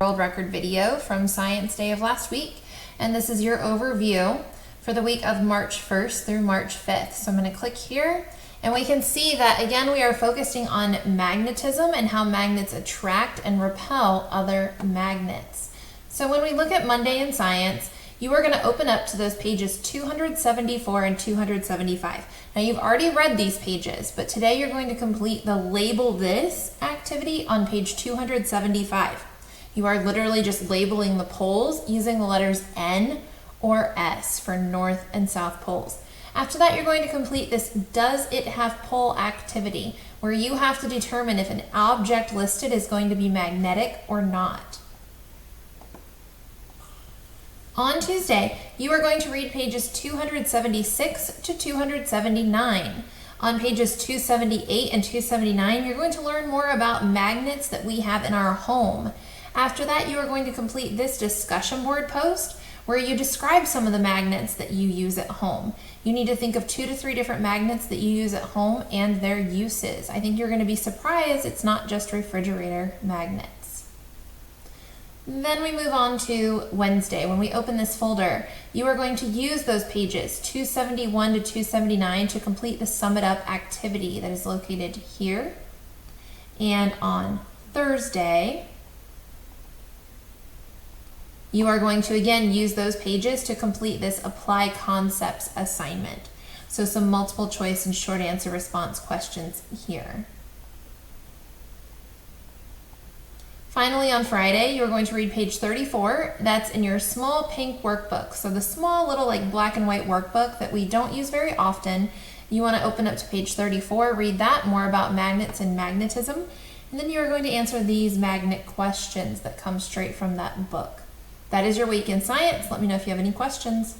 world record video from Science Day of last week, and this is your overview for the week of March 1st through March 5th. So I'm going to click here, and we can see that again we are focusing on magnetism and how magnets attract and repel other magnets. So when we look at Monday in Science, you are going to open up to those pages 274 and 275. Now you've already read these pages, but today you're going to complete the label this activity on page 275. You are literally just labeling the poles using the letters N or S for north and south poles. After that, you're going to complete this does it have pole activity, where you have to determine if an object listed is going to be magnetic or not. On Tuesday, you are going to read pages 276 to 279. On pages 278 and 279, you're going to learn more about magnets that we have in our home. After that, you are going to complete this discussion board post where you describe some of the magnets that you use at home. You need to think of 2 to 3 different magnets that you use at home and their uses. I think you're going to be surprised it's not just refrigerator magnets. Then we move on to Wednesday. When we open this folder, you are going to use those pages 271 to 279 to complete the Sum It Up activity that is located here. And on Thursday, you are going to again use those pages to complete this Apply Concepts assignment. So some multiple choice and short answer response questions here. Finally, on Friday, you're going to read page 34. That's in your small pink workbook. So the small little like black and white workbook that we don't use very often. You want to open up to page 34, read that, more about magnets and magnetism. And then you're going to answer these magnet questions that come straight from that book. That is your week in science. Let me know if you have any questions.